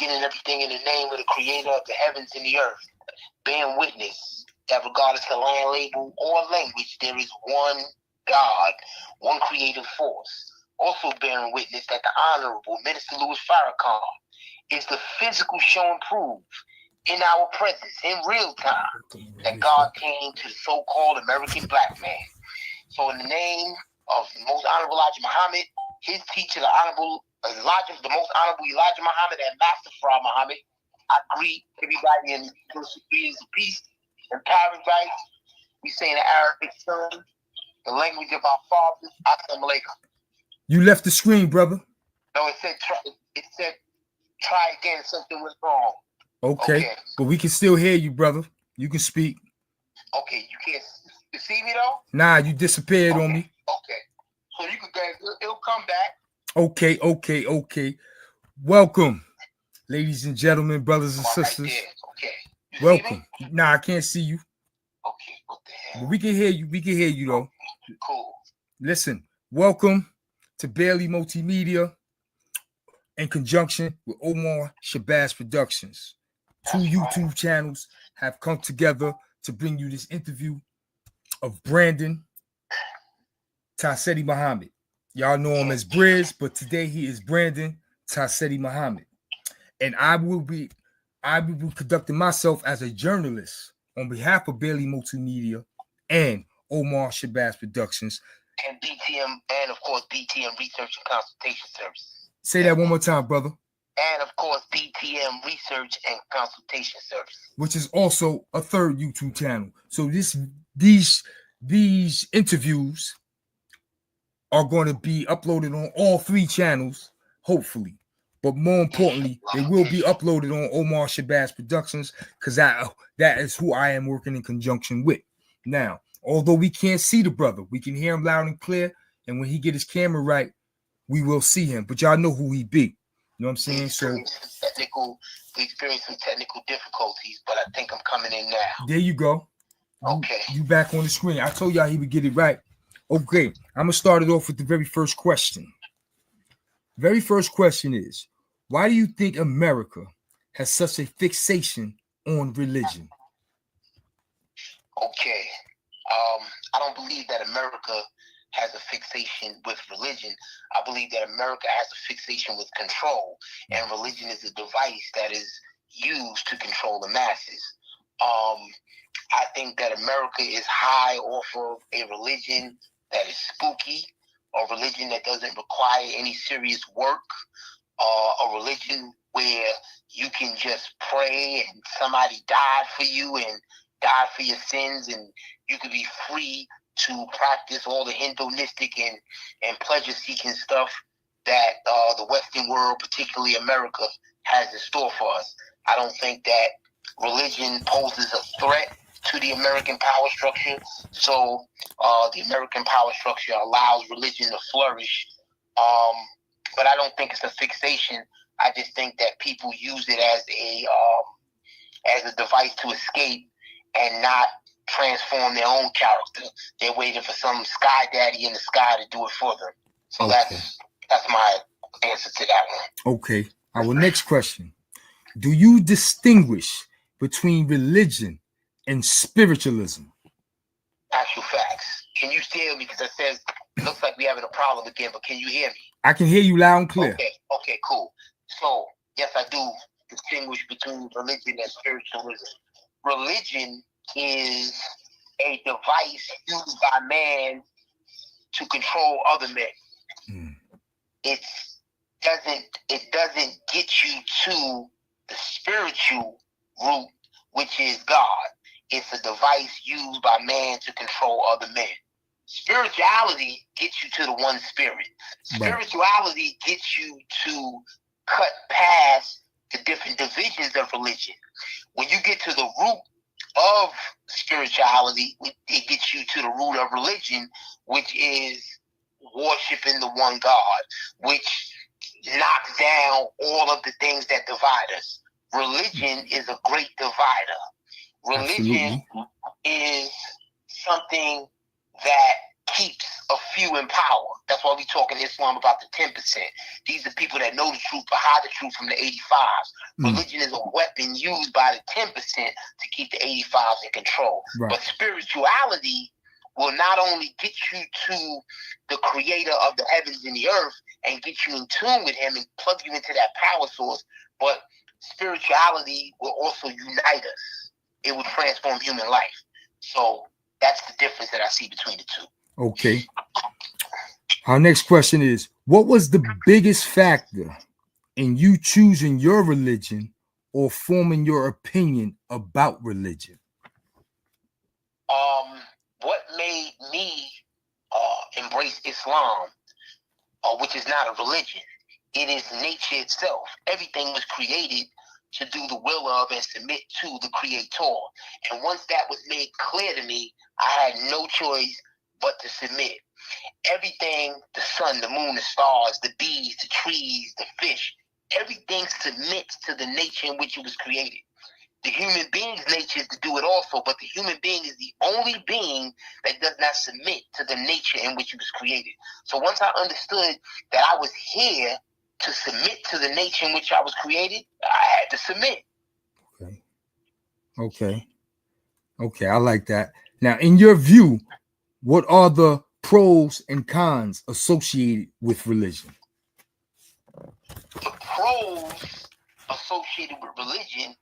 beginning everything in the name of the creator of the heavens and the earth, bearing witness that regardless of land, label, or language, there is one God, one creative force. Also bearing witness that the Honorable Minister Louis Farrakhan is the physical show and proof in our presence, in real time, that God came to the so-called American black man. So in the name of the most honorable Elijah Muhammad, his teacher, the most honorable Elijah Muhammad and Master Farah Muhammad, I greet everybody in greetings of peace and paradise. We say in the Arabic tongue, the language of our fathers, Assalamu alaikum. You left the screen, brother. No, it said try again, something was wrong. Okay, but we can still hear you, brother. You can speak. Okay, you can't see me though? Nah, you disappeared on me. Okay, so you could it'll come back. Okay. Welcome, ladies and gentlemen, brothers and sisters. Right okay. You welcome. Nah, I can't see you. Okay, what the hell? But we can hear you. We can hear you though. Okay, cool. Listen, welcome to Bailey Multimedia in conjunction with Omar Shabzz Productions. Two YouTube channels have come together to bring you this interview of Brandon Ta-Seti Muhammad. Y'all know him as Briz, but today he is Brandon Ta-Seti Muhammad. And I will be conducting myself as a journalist on behalf of Bailey Multimedia and Omar Shabzz Productions. And BTM, and of course BTM Research and Consultation Service. Say that one more time, brother. And of course BTM Research and Consultation Service, which is also a third YouTube channel. So these interviews are going to be uploaded on all three channels, hopefully. But more importantly, they will be uploaded on Omar Shabzz Productions, because that is who I am working in conjunction with. Now, although we can't see the brother, we can hear him loud and clear. And when he get his camera right, we will see him. But y'all know who he be. You know what I'm saying? We experienced some technical difficulties, but I think I'm coming in now. There you go. Okay. You back on the screen. I told y'all he would get it right. Okay. I'm going to start it off with the very first question. Very first question is, why do you think America has such a fixation on religion? Okay. I don't believe that America has a fixation with religion. I believe that America has a fixation with control, and religion is a device that is used to control the masses. I think that America is high off of a religion that is spooky, a religion that doesn't require any serious work, a religion where you can just pray and somebody died for you and died for your sins, and you could be free to practice all the hedonistic and pleasure-seeking stuff that the Western world, particularly America, has in store for us. I don't think that religion poses a threat to the American power structure, so the American power structure allows religion to flourish. But I don't think it's a fixation. I just think that people use it as a device to escape and not transform their own character. They're waiting for some sky daddy in the sky to do it for them. So okay. That's my answer to that one. Okay. Our next question. Do you distinguish between religion and spiritualism? Actual facts. Can you hear me? Because it says it looks like we're having a problem again, but can you hear me? I can hear you loud and clear. Okay, cool. So, yes, I do distinguish between religion and spiritualism. Religion is a device used by man to control other men. It doesn't get you to the spiritual root, which is God. It's a device used by man to control other men. Spirituality gets you to the one spirit. Spirituality gets you to cut past the different divisions of religion. When you get to the root of spirituality, it gets you to the root of religion, which is worshiping the one God, which knocks down all of the things that divide us. Religion is a great divider. Religion is something that keeps a few in power. That's why we talk in Islam about the 10%. These are people that know the truth but hide the truth from the 85s. Religion is a weapon used by the 10% to keep the 85s in control. Right. But spirituality will not only get you to the creator of the heavens and the earth and get you in tune with him and plug you into that power source, but spirituality will also unite us. It will transform human life. So that's the difference that I see between the two. Okay. Our next question is, what was the biggest factor in you choosing your religion or forming your opinion about religion? What made me embrace Islam, which is not a religion, it is nature itself. Everything was created to do the will of and submit to the creator. And once that was made clear to me, I had no choice but to submit. Everything, the sun, the moon, the stars, the bees, the trees, the fish, everything submits to the nature in which it was created. The human being's nature is to do it also, but the human being is the only being that does not submit to the nature in which it was created. So once I understood that I was here to submit to the nature in which I was created, I had to submit. Okay, I like that. Now, in your view, what are the pros and cons associated with religion? The pros associated with religion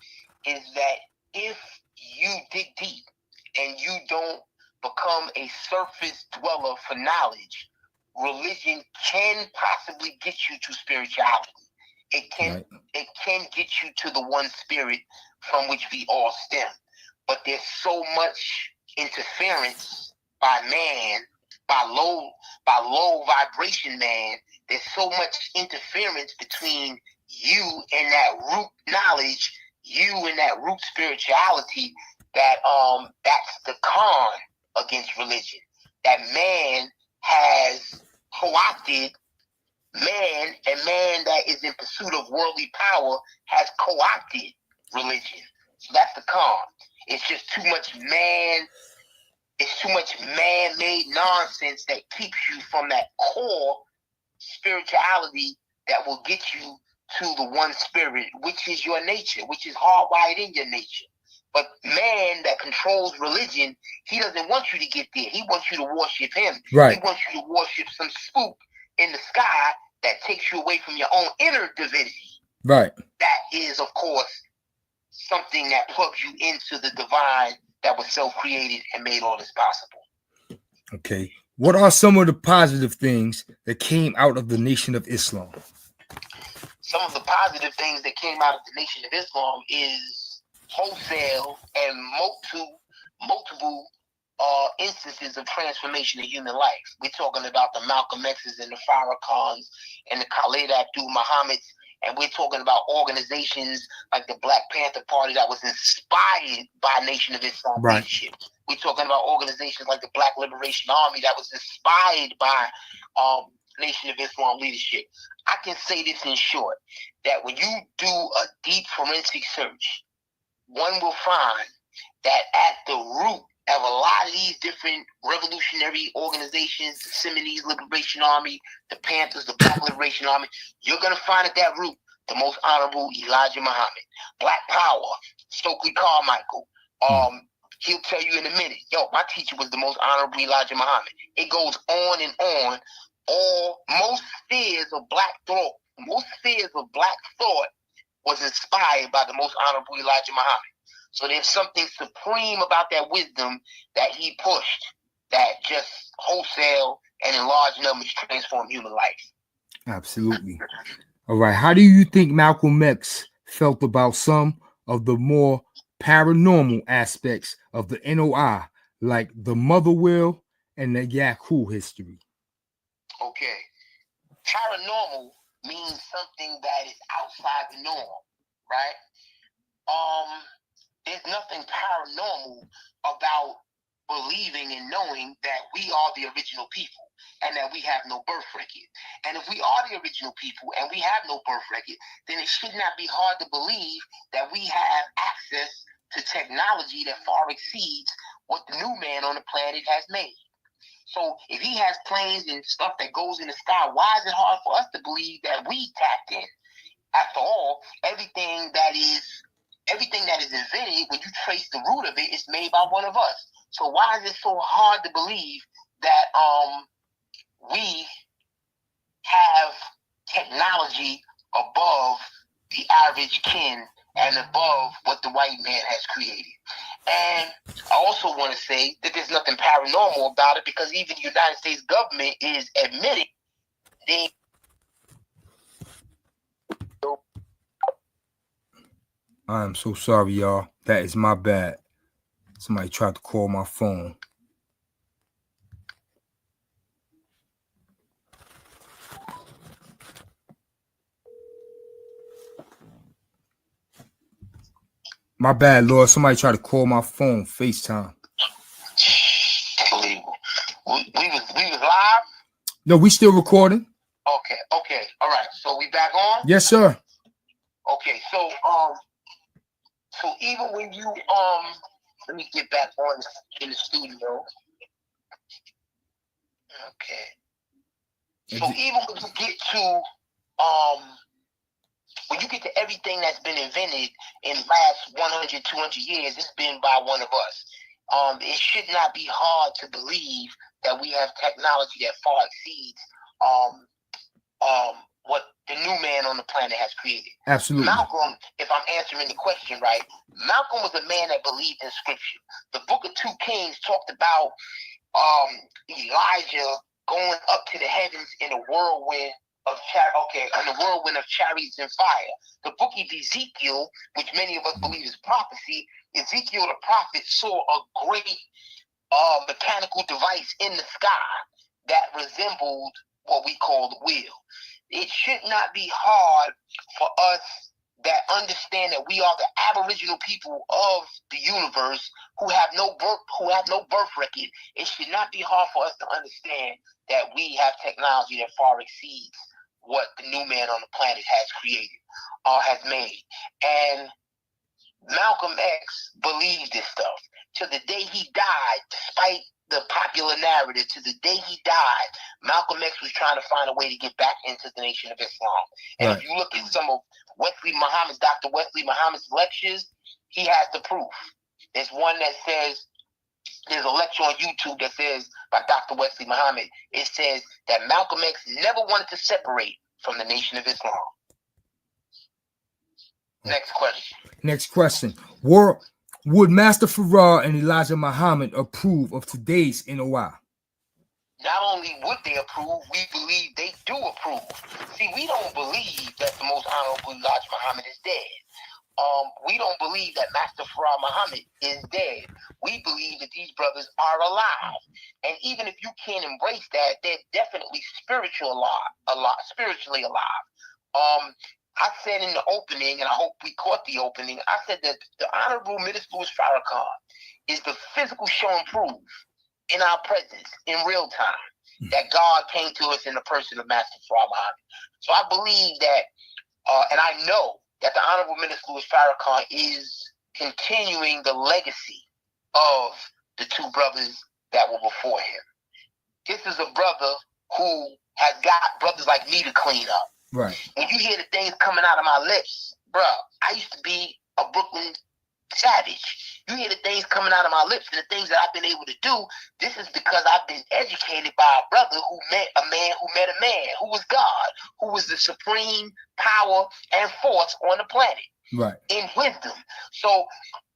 is that if you dig deep and you don't become a surface dweller for knowledge, religion can possibly get you to spirituality. It can get you to the one spirit from which we all stem. But there's so much interference by man, by low vibration man. There's so much interference between you and that root knowledge, you and that root spirituality, that that's the con against religion. That man has co-opted man, and man that is in pursuit of worldly power has co-opted religion. So that's the con. It's just too much man. It's too much man-made nonsense that keeps you from that core spirituality that will get you to the one spirit, which is your nature, which is hardwired in your nature. But man that controls religion, he doesn't want you to get there. He wants you to worship him. Right. He wants you to worship some spook in the sky that takes you away from your own inner divinity. Right. That is, of course, something that plugs you into the divine that was self-created and made all this possible. Okay. What are some of the positive things that came out of the Nation of Islam? Some of the positive things that came out of the Nation of Islam is wholesale and multiple instances of transformation in human life. We're talking about the Malcolm X's and the Farrakhan's and the Khalid Abdul Muhammad's, and we're talking about organizations like the Black Panther Party that was inspired by Nation of Islam leadership. We're talking about organizations like the Black Liberation Army that was inspired by Nation of Islam leadership. I can say this in short, that when you do a deep forensic search, one will find that at the root of a lot of these different revolutionary organizations, the Seminole Liberation Army, the Panthers, the Black Liberation Army, you're going to find at that root the most honorable Elijah Muhammad. Black Power, Stokely Carmichael. He'll tell you in a minute, my teacher was the most honorable Elijah Muhammad. It goes on and on. Most spheres of black thought was inspired by the most honorable Elijah Muhammad. So there's something supreme about that wisdom that he pushed that just wholesale and in large numbers transform human life. Absolutely. All right. How do you think Malcolm X felt about some of the more paranormal aspects of the NOI, like the Mother Will and the Yaku history? Okay. Paranormal means something that is outside the norm, right? There's nothing paranormal about believing and knowing that we are the original people and that we have no birth record. And if we are the original people and we have no birth record, then it should not be hard to believe that we have access to technology that far exceeds what the new man on the planet has made. So if he has planes and stuff that goes in the sky, why is it hard for us to believe that we tapped in? After all, everything that is invented, when you trace the root of it, it's made by one of us. So why is it so hard to believe that we have technology above the average kin and above what the white man has created? And I also want to say that there's nothing paranormal about it, because even the United States government is admitting they. I am so sorry, y'all. That is my bad. Somebody tried to call my phone. My bad, Lord. Somebody tried to call my phone. FaceTime. Unbelievable. We was live. No, we still recording. Okay. All right. So we back on? Yes, sir. Okay. So even when you let me get back on in the studio. Okay. So even when you get to when you get to everything that's been invented in the last 100, 200 years, it's been by one of us. It should not be hard to believe that we have technology that far exceeds what the new man on the planet has created. Absolutely. Malcolm, if I'm answering the question right, Malcolm was a man that believed in scripture. The book of 2 Kings talked about Elijah going up to the heavens in a whirlwind of chariots and fire. The book of Ezekiel, which many of us believe is prophecy, Ezekiel the prophet saw a great mechanical device in the sky that resembled what we call the wheel. It should not be hard for us that understand that we are the aboriginal people of the universe who have no birth record. It should not be hard for us to understand that we have technology that far exceeds what the new man on the planet has created or has made. And Malcolm X believed this stuff to the day he died, despite the popular narrative. To the day he died, Malcolm X was trying to find a way to get back into the Nation of Islam. And if you look at some of Dr. Wesley Muhammad's lectures, he has the proof. There's one that says, there's a lecture on YouTube that says, by Dr. Wesley Muhammad, it says that Malcolm X never wanted to separate from the Nation of Islam. Next question. Would Master Farrar and Elijah Muhammad approve of today's NOI? Not only would they approve, we believe they do approve. See, we don't believe that the most honorable Elijah Muhammad is dead. We don't believe that Master Farrar Muhammad is dead. We believe that these brothers are alive. And even if you can't embrace that, they're definitely spiritually alive. I said in the opening, and I hope we caught the opening, I said that the Honorable Minister Louis Farrakhan is the physical show and proof in our presence in real time that God came to us in the person of Master Farrar Muhammad. So I believe that, and I know that the Honorable Minister Louis Farrakhan is continuing the legacy of the 2 brothers that were before him. This is a brother who has got brothers like me to clean up. Right. When you hear the things coming out of my lips, bro, I used to be a Brooklyn savage. You hear the things coming out of my lips and the things that I've been able to do. This is because I've been educated by a brother who met a man who was God, who was the supreme power and force on the planet. Right. In wisdom. So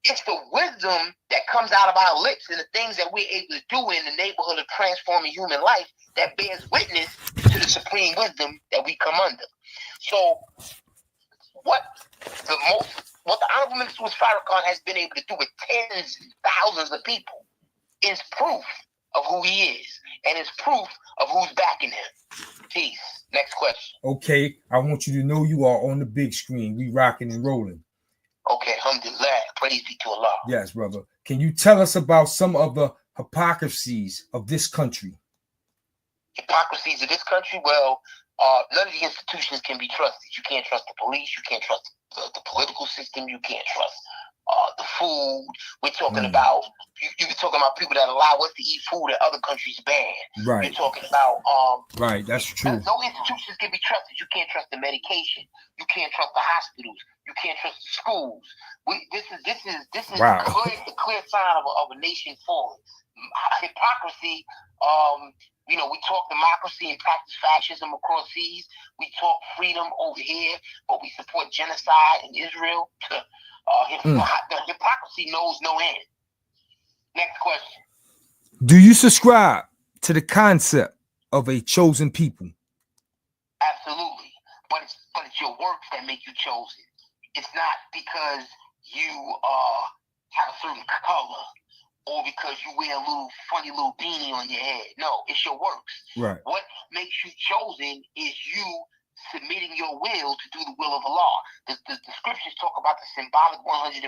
it's the wisdom that comes out of our lips and the things that we're able to do in the neighborhood of transforming human life that bears witness to the supreme wisdom that we come under. So what the Honorable Minister Louis Farrakhan has been able to do with tens and thousands of people is proof of who he is, and it's proof of who's backing him. Peace. Next question. Okay, I want you to know you are on the big screen. We rocking and rolling. Okay, alhamdulillah. Praise be to Allah. Yes, brother. Can you tell us about some of the hypocrisies of this country? Hypocrisies of this country? Well, none of the institutions can be trusted. You can't trust the police. You can't trust the political system. You can't trust the food. We're talking about, you're talking about people that allow us to eat food that other countries ban. Right. You're talking about right. That's true. no institutions can be trusted. You can't trust the medication. You can't trust the hospitals. You can't trust the schools. This is Wow. a clear sign of a nation falling. Hypocrisy. We talk democracy and practice fascism across seas. We talk freedom over here, but we support genocide in Israel. The hypocrisy knows no end. Next question. Do you subscribe to the concept of a chosen people? Absolutely. But it's your works that make you chosen. It's not because you have a certain color or because you wear a funny little beanie on your head. No, it's your works. Right. What makes you chosen is you submitting your will to do the will of Allah. The scriptures talk about the symbolic 144,000.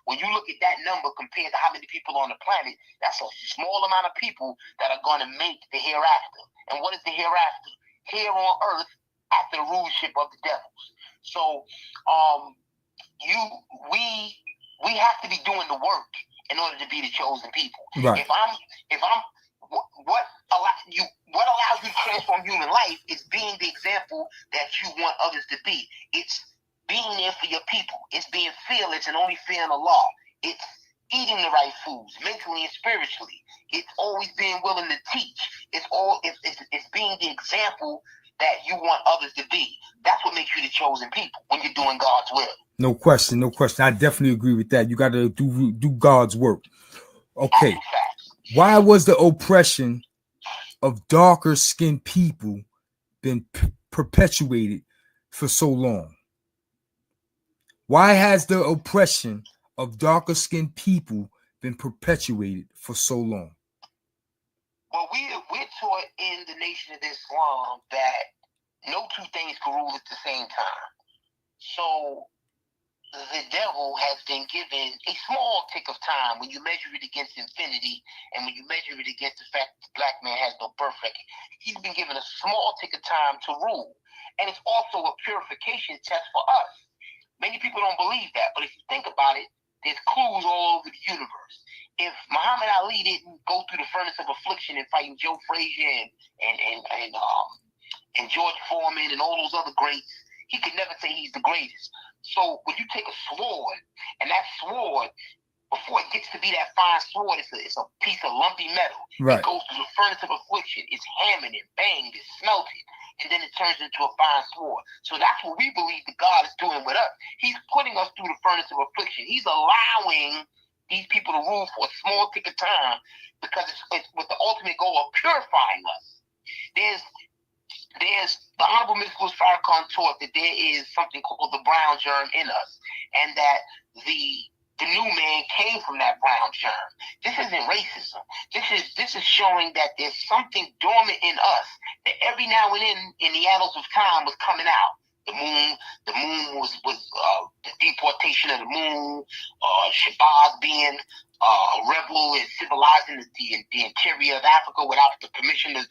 When you look at that number compared to how many people on the planet, that's a small amount of people that are going to make the hereafter. And what is the hereafter? Here on earth, after the rulership of the devils. So, we have to be doing the work in order to be the chosen people. Right. What allows you to transform human life is being the example that you want others to be. It's being there for your people. It's being fearless and only fearing Allah. It's eating the right foods, mentally and spiritually. It's always being willing to teach. It's being the example that you want others to be. That's what makes you the chosen people when you're doing God's will. No question. I definitely agree with that. You got to do God's work. Okay. Why was the oppression of darker skinned people been perpetuated for so long? Why has the oppression of darker skinned people been perpetuated for so long? Well, we're taught in the Nation of Islam that no two things can rule at the same time. So the devil has been given a small tick of time when you measure it against infinity and when you measure it against the fact that the black man has no birth record. He's been given a small tick of time to rule. And it's also a purification test for us. Many people don't believe that, but if you think about it, there's clues all over the universe. If Muhammad Ali didn't go through the furnace of affliction and fighting Joe Frazier and George Foreman and all those other greats, he could never say he's the greatest. So when you take a sword, and that sword, before it gets to be that fine sword, it's a piece of lumpy metal. Right. It goes through the furnace of affliction. It's hammered and banged, it's smelted, and then it turns into a fine sword. So that's what we believe that God is doing with us. He's putting us through the furnace of affliction. He's allowing these people to rule for a small tick of time because it's with the ultimate goal of purifying us. There's the Honorable Minister Farrakhan taught that there is something called the brown germ in us, and that the new man came from that brown germ. This isn't racism. This is showing that there's something dormant in us that every now and then in the annals of time was coming out. The moon was the deportation of the moon, Shabzz being a rebel and civilizing the interior of Africa without the permission of the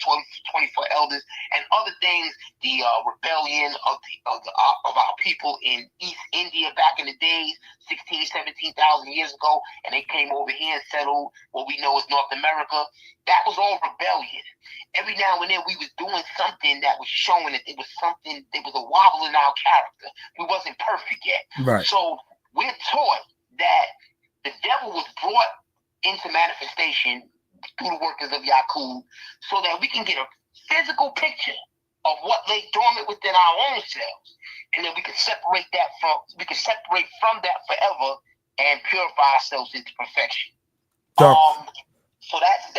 24 elders, and other things, the rebellion of our people in East India back in the days, 17,000 years ago, and they came over here and settled what we know as North America. That was all rebellion. Every now and then we was doing something that was showing that there was a wobble in our character. We wasn't perfect yet. Right. So we're taught that the devil was brought into manifestation through the workers of Yaqub so that we can get a physical picture of what lay dormant within our own selves. And then we can separate from that forever and purify ourselves into perfection. So that's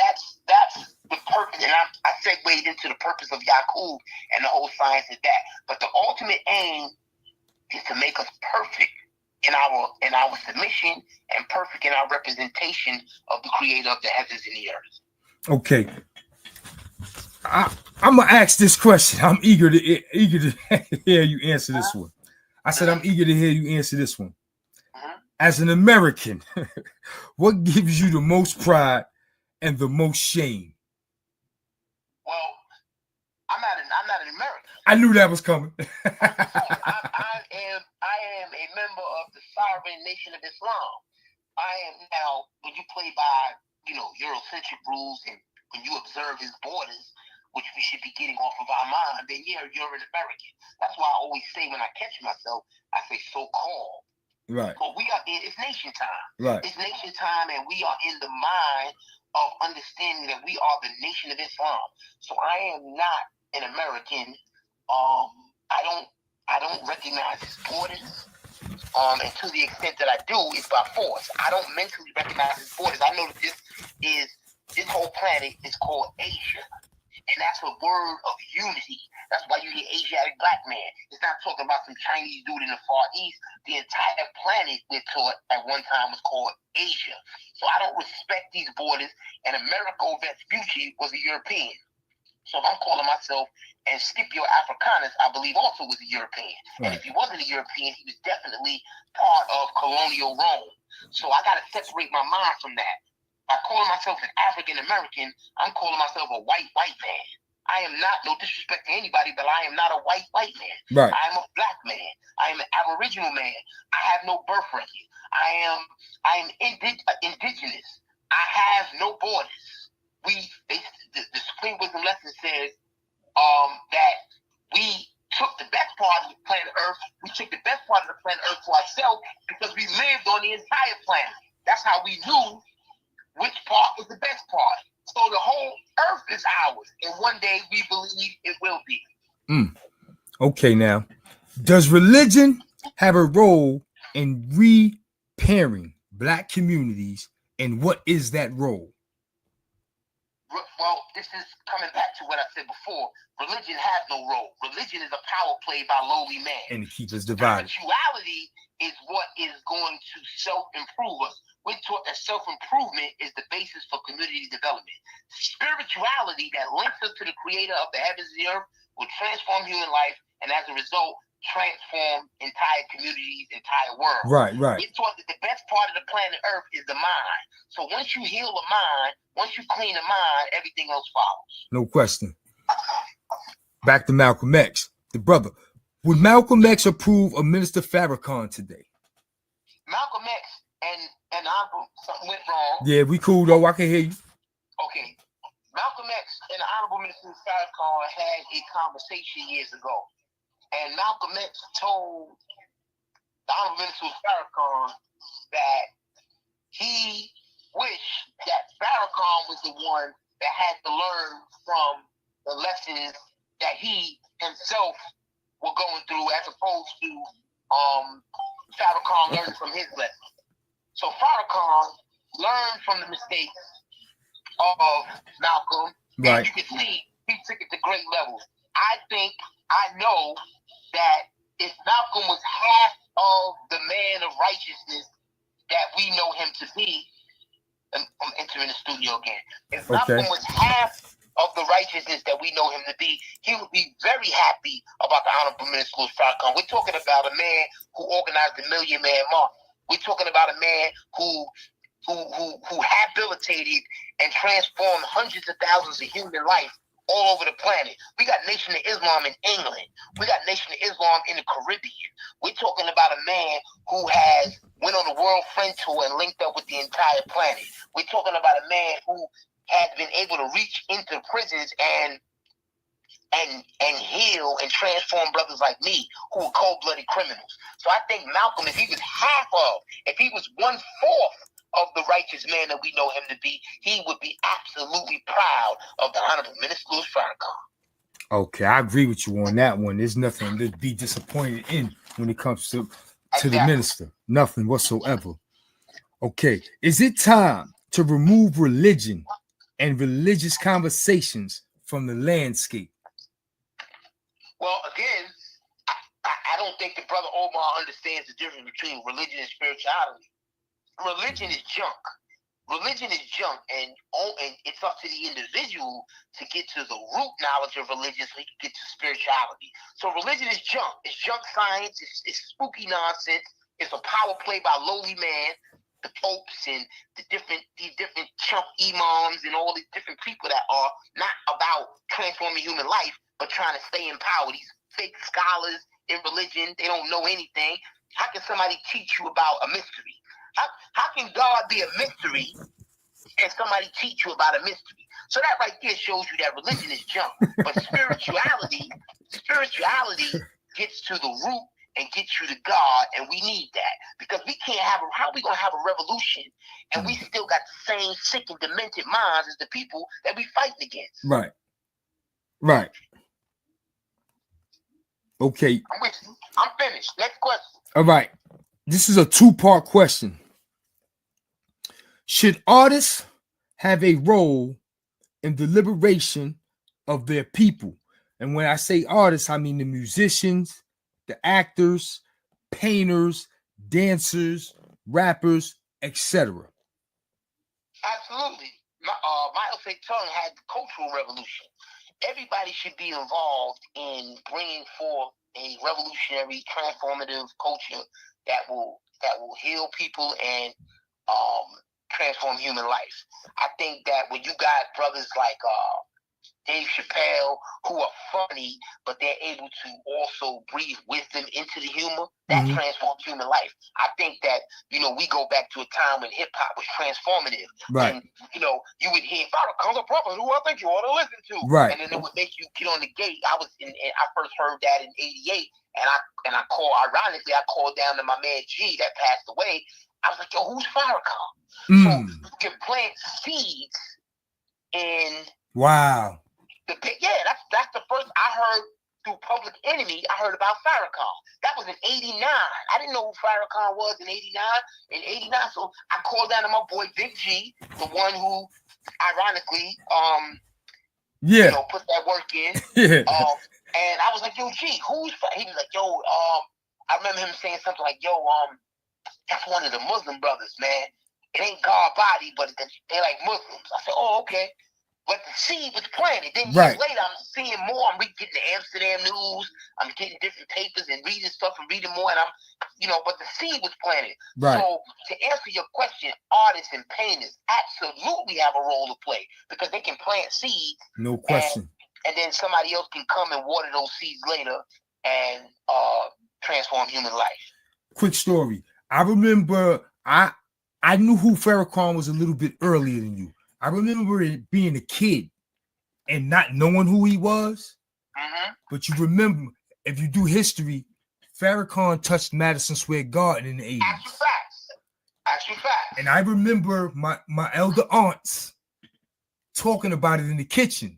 the purpose, and I segued into the purpose of Yaqub and the whole science of that. But the ultimate aim is to make us perfect in our submission and perfect in our representation of the Creator of the heavens and the earth. Okay, I'm gonna ask this question. I'm eager to hear you answer this one. I said I'm eager to hear you answer this one. As an American, what gives you the most pride and the most shame? Well, I'm not an American. I knew that was coming. I am a member of the sovereign nation of Islam. I am now, when you play by, Eurocentric rules and when you observe his borders, which we should be getting off of our mind, then yeah, you're an American. That's why I always say when I catch myself, I say so-called. Right. But we are it's nation time. Right. It's nation time, and we are in the mind of understanding that we are the nation of Islam. So I am not an American. I don't recognize his borders. And to the extent that I do, it's by force. I don't mentally recognize his borders. I know that this whole planet is called Asia. And that's a word of unity. That's why you hear Asiatic black man. It's not talking about some Chinese dude in the Far East. The entire planet, we're taught, at one time was called Asia. So I don't respect these borders. And Amerigo Vespucci was a European. So if I'm calling myself, and Scipio Africanus, I believe also was a European. Right. And if he wasn't a European, he was definitely part of colonial Rome. So I got to separate my mind from that. By calling myself an African American, I'm calling myself a white man. I am not, no disrespect to anybody, but I am not a white man. Right. I am a black man. I am an Aboriginal man. I have no birth record. I am indigenous. I have no borders. The Supreme Wisdom Lesson says that we took the best part of the planet Earth. We took the best part of the planet Earth for ourselves because we lived on the entire planet. That's how we knew which part was the best part. So the whole earth is ours, and one day we believe it will be. Okay, now, does religion have a role in repairing black communities, and what is that role? Well, this is coming back to what I said before. Religion has no role. Religion is a power play by lowly man. And it keeps us divided. Spirituality is what is going to self-improve us. We're taught that self-improvement is the basis for community development. Spirituality that links us to the creator of the heavens and the earth will transform human life, and as a result, transform entire communities, entire world. Right. We're taught that the best part of the planet Earth is the mind. So once you heal the mind, once you clean the mind, everything else follows. No question. Back to Malcolm X, the brother. Would Malcolm X approve of Minister Farrakhan today? Malcolm X and Honorable, something went wrong. Yeah, we cool though. I can hear you. Okay. Malcolm X and the Honorable Minister Farrakhan had a conversation years ago. And Malcolm X told the Honorable Minister Farrakhan that he wished that Farrakhan was the one that had to learn from the lessons that he himself were going through, as opposed to Farrakhan learning from his lessons. So Farrakhan learned from the mistakes of Malcolm, right. And you can see he took it to great levels. I know that if Malcolm was half of the man of righteousness that we know him to be, and I'm entering the studio again. If Malcolm was half of the righteousness that we know him to be, he would be very happy about the Honorable Minister Louis Farrakhan. We're talking about a man who organized the Million Man March. We're talking about a man who habilitated and transformed hundreds of thousands of human life all over the planet. We got Nation of Islam in England. We got Nation of Islam in the Caribbean. We're talking about a man who has went on the World Friend Tour and linked up with the entire planet. We're talking about a man who has been able to reach into prisons and heal and transform brothers like me who are cold-blooded criminals. So I think Malcolm, if he was if he was 1/4 of the righteous man that we know him to be, he would be absolutely proud of the Honorable Minister Louis Farrakhan. Okay, I agree with you on that one. There's nothing to be disappointed in when it comes to the minister. Nothing whatsoever. Okay, is it time to remove religion and religious conversations from the landscape? Well, again, I don't think the brother Omar understands the difference between religion and spirituality. Religion is junk. Religion is junk, and it's up to the individual to get to the root knowledge of religion so he can get to spirituality. So religion is junk. It's junk science. It's spooky nonsense. It's a power play by lowly man, the popes and these different chump imams and all these different people that are not about transforming human life, but trying to stay in power. These fake scholars in religion, they don't know anything. How can somebody teach you about a mystery? How can God be a mystery and somebody teach you about a mystery? So that right there shows you that religion is junk. But spirituality gets to the root and gets you to God, and we need that because we can't have how are we gonna have a revolution and we still got the same sick and demented minds as the people that we fighting against. Right. Right. Okay. I'm with you. I'm finished. Next question. All right. This is a two-part question. Should artists have a role in the liberation of their people? And when I say artists, I mean the musicians, the actors, painters, dancers, rappers, etc. Absolutely. Mao Zedong had the cultural revolution. Everybody should be involved in bringing forth a revolutionary, transformative culture that will heal people and transform human life. I think that when you got brothers like Dave Chappelle, who are funny, but they're able to also breathe wisdom into the humor, that transforms human life. I think that, we go back to a time when hip hop was transformative. Right. When, you would hear Farrakhan's a prophet who I think you ought to listen to. Right. And then it would make you get on the gate. I first heard that in '88, and I called down to my man G that passed away. I was like, yo, who's Farrakhan? So you can plant seeds in wow. That's the first I heard through Public Enemy. I heard about Farrakhan. That was in '89. I didn't know who Farrakhan was in '89. So I called down to my boy B.M.G, the one who, ironically, put that work in. And I was like, yo, G, who's? He was like, yo, I remember him saying something like, yo, that's one of the Muslim brothers, man. It ain't God body, but they like Muslims. I said, oh, okay. But the seed was planted. Then years later, I'm seeing more. I'm getting the Amsterdam news. I'm getting different papers and reading stuff and reading more. And but the seed was planted. Right. So to answer your question, artists and painters absolutely have a role to play because they can plant seeds. No question. And then somebody else can come and water those seeds later and transform human life. Quick story. I remember I knew who Farrakhan was a little bit earlier than you. I remember it being a kid and not knowing who he was. But you remember, if you do history, Farrakhan touched Madison Square Garden in the 80s. Actual facts. And I remember my elder aunts talking about it in the kitchen.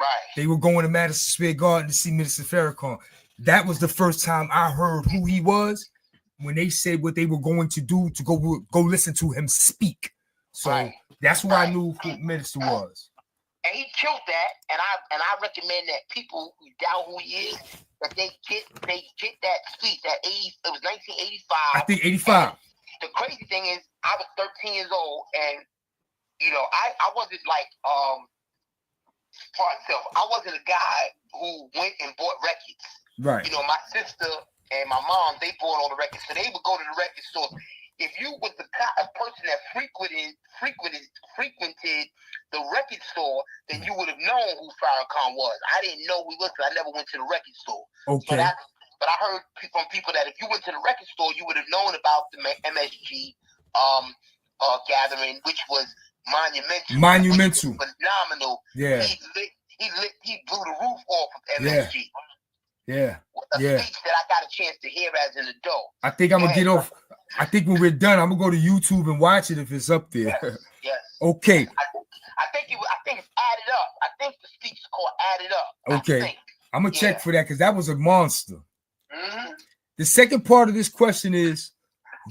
Right. They were going to Madison Square Garden to see Minister Farrakhan. That was the first time I heard who he was when they said what they were going to do to go listen to him speak. So that's why I knew who Minister was. And he killed that. And I recommend that people who doubt who he is, that they get that speech. It was 1985. I think 85. And the crazy thing is, I was 13 years old, and I wasn't like I wasn't a guy who went and bought records. Right. My sister and my mom, they bought all the records, so they would go to the record store. If you was a person that frequented the record store, then you would have known who Farrakhan was. I didn't know who he was because I never went to the record store. Okay. But I heard from people that if you went to the record store, you would have known about the MSG gathering, which was monumental. Phenomenal. Yeah. He blew the roof off of MSG. Yeah. A speech that I got a chance to hear as an adult. I think I'm gonna get off. I think when we're done, I'm gonna go to YouTube and watch it if it's up there. Yes. Okay. I think it's added up. I think the speech is called Added Up. Okay. I'm gonna check for that because that was a monster. The second part of this question is: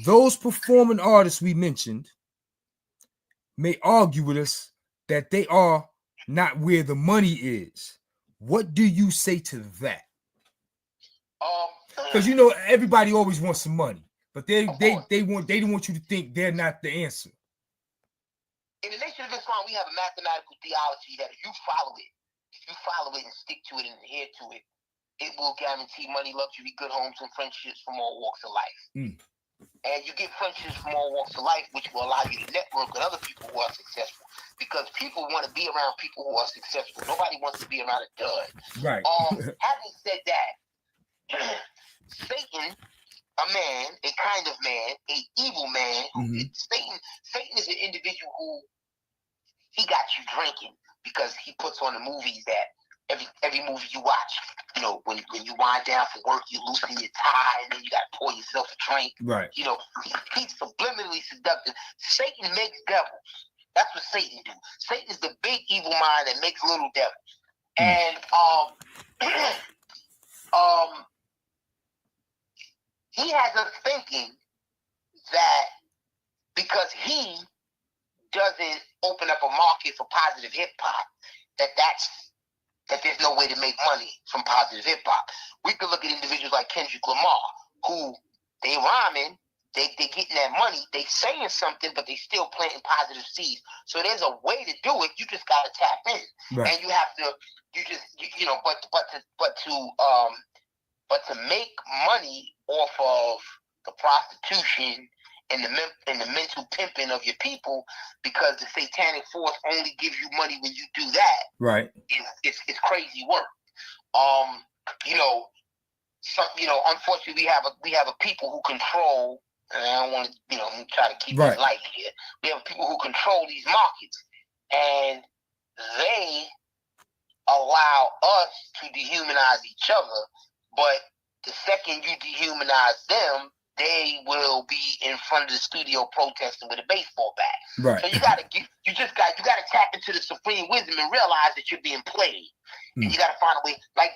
those performing artists we mentioned may argue with us that they are not where the money is. What do you say to that? Because everybody always wants some money, but they don't want you to think they're not the answer. In the Nation of Islam, we have a mathematical theology that if you follow it and stick to it and adhere to it, it will guarantee money, luxury, good homes, and friendships from all walks of life. And you get friendships from all walks of life, which will allow you to network with other people who are successful. Because people want to be around people who are successful. Nobody wants to be around a dud. Right. Having said that, Satan a man, a kind of man, a evil man. Mhm. Satan is an individual who he got you drinking because he puts on the movies that every movie you watch, you know, when you wind down for work, you loosen your tie and then you got to pour yourself a drink. Right. You know, he's subliminally seductive. Satan makes devils. That's what Satan do. Satan is the big evil mind that makes little devils. And he has us thinking that because he doesn't open up a market for positive hip hop, that there's no way to make money from positive hip hop. We could look at individuals like Kendrick Lamar, who they rhyming, they getting that money, they saying something, but they still planting positive seeds. So there's a way to do it. You just gotta tap in, Right. and you have to. You know, but to make money off of the prostitution and the mental pimping of your people, because the satanic force only gives you money when you do that. Right. It's crazy work. Unfortunately, we have a people who control. And I don't want to, try to keep it light here. We have people who control these markets, and they allow us to dehumanize each other. But the second you dehumanize them, they will be in front of the studio protesting with a baseball bat. Right. So you gotta tap into the supreme wisdom and realize that you're being played. And you gotta find a way, like,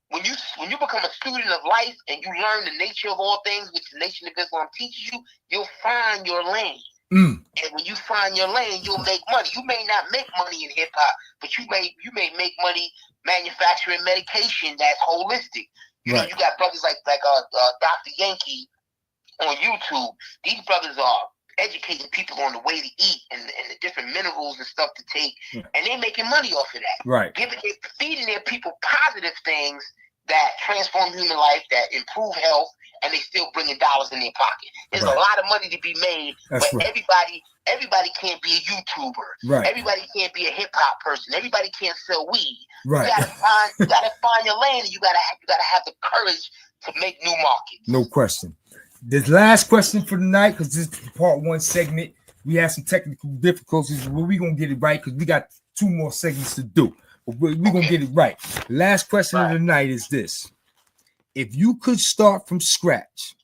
when you become a student of life and you learn the nature of all things, which the Nation of Islam teaches you, you'll find your lane. And when you find your lane, you'll make money. You may not make money in hip hop, but you may make money manufacturing medication that's holistic. You know, you got brothers like Dr. Yankee on YouTube. These brothers are educating people on the way to eat and the different minerals and stuff to take, and they're making money off of that. Right. Feeding their people positive things that transform human life, that improve health, and they still bringing dollars in their pocket. There's a lot of money to be made, but everybody can't be a YouTuber. Right. Everybody can't be a hip hop person. Everybody can't sell weed. Right. You gotta find your lane, and you gotta have the courage to make new markets. No question. This last question for the night, because this is part one segment. We have some technical difficulties, but we're gonna get it right because we got 2 more segments to do. But we're gonna get it right. The last question of the night is this: if you could start from scratch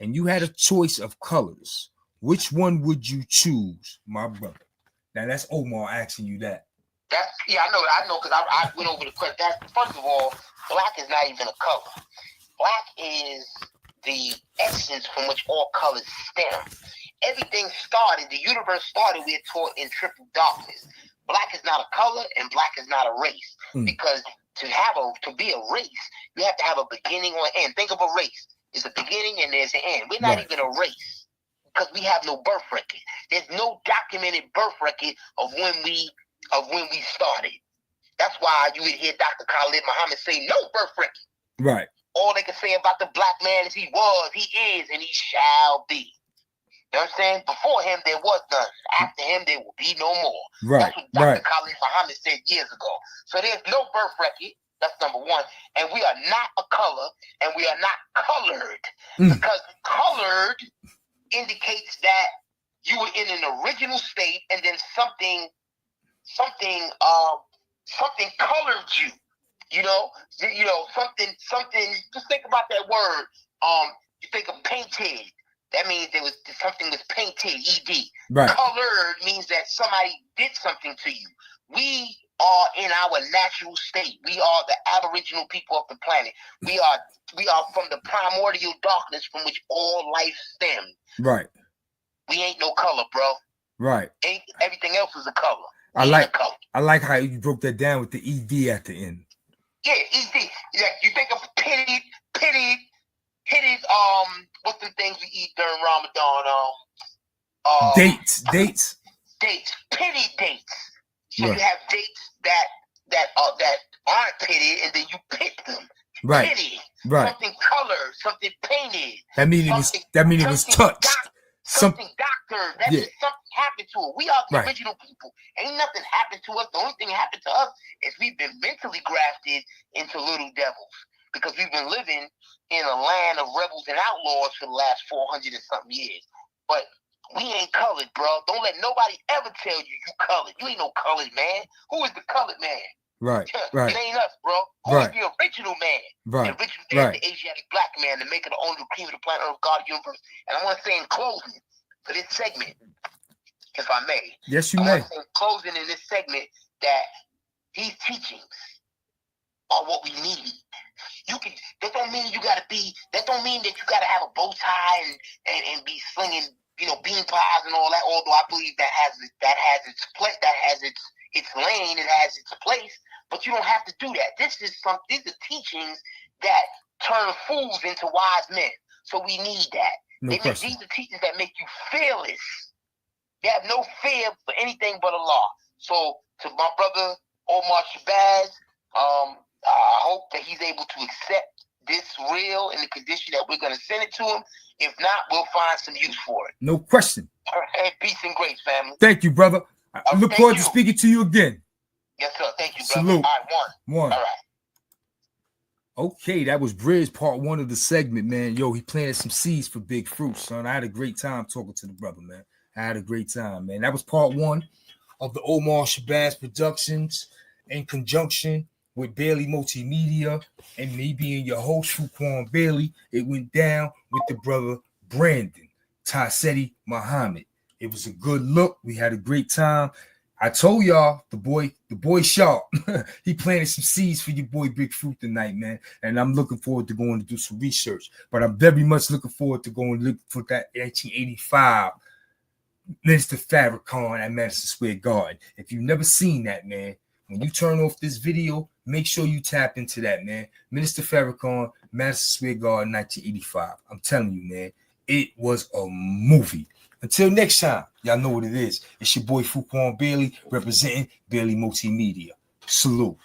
and you had a choice of colors, which one would you choose, my brother? Now that's Omar asking you that. I know, because I went over the question. First of all, black is not even a color. Black is the essence from which all colors stem. Everything started, the universe started, we're taught in triple darkness. Black is not a color and black is not a race. Because to be a race, you have to have a beginning or end. Think of a race. There's a beginning and there's an end. We're not even a race because we have no birth record. There's no documented birth record of when we started. That's why you would hear Dr. Khalid Muhammad say no birth record. Right. All they can say about the black man is he was, he is, and he shall be. You know what I'm saying? Before him, there was none. After him, there will be no more. Right. That's what Dr. Khalid Muhammad said years ago. So there's no birth record. That's number one. And we are not a color, and we are not colored. Because colored indicates that you were in an original state, and then something colored you. Something. Just think about that word. You think of painted. That means something was painted. ED. Right. Colored means that somebody did something to you. We are in our natural state. We are the aboriginal people of the planet. We are from the primordial darkness from which all life stemmed. Right. We ain't no color, bro. Right. Everything else is a color. I like how you broke that down with the ED at the end. Yeah, ED. You think of pitted, what's the things we eat during Ramadan? Dates. Pitted dates. So you have dates that aren't pitted, and then you pit them. Right. Pitted. Right. Something colored, something painted. That means it was touched. Something doctored. That means something happened to it. We are the original people. Ain't nothing happened to us. The only thing happened to us is we've been mentally grafted into little devils. because we've been living in a land of rebels and outlaws for the last 400 and something years. But we ain't colored, bro. Don't let nobody ever tell you colored. You ain't no colored man. Who is the colored man? Right. Right. It ain't us, bro. Who is the original man? Right. The original man, the Asiatic black man, the maker, the owner, the cream of the planet Earth, God, universe. And I want to say in closing for this segment, if I may. Yes, you I may. want to say in closing in this segment that these teachings are what we need. That don't mean you gotta be. That don't mean that you gotta have a bow tie and be slinging, bean pies and all that. Although I believe that has its place, that has its lane, it has its place. But you don't have to do that. These are teachings that turn fools into wise men. So we need that. These are teachings that make you fearless. They have no fear for anything but Allah. So to my brother Omar Shabzz, I hope that he's able to accept this reel in the condition that we're going to send it to him. If not, we'll find some use for it. No question. All right. Peace and grace, family. Thank you, brother. I look forward to speaking to you again. Yes, sir. Thank you, brother. Salute. All right, one. All right. Okay, that was Bridge part 1 of the segment, man. Yo, he planted some seeds for big fruit, son. I had a great time talking to the brother, man. I had a great time, man. That was part 1 of the Omar Shabzz Productions in conjunction with Bailey Multimedia and me being your host, Fuquan Bailey. It went down with the brother Brandon Ta-Seti Muhammad. It was a good look. We had a great time. I told y'all the boy sharp. He planted some seeds for your boy Big Fruit tonight, man. And I'm looking forward to going to do some research. But I'm very much looking forward to going to look for that 1985 Minister Farrakhan at Madison Square Garden. If you've never seen that, man, when you turn off this video, make sure you tap into that, man. Minister Farrakhan, Madison Square Garden, 1985. I'm telling you, man, it was a movie. Until next time, y'all know what it is. It's your boy Fuquan Bailey representing Bailey Multimedia. Salute.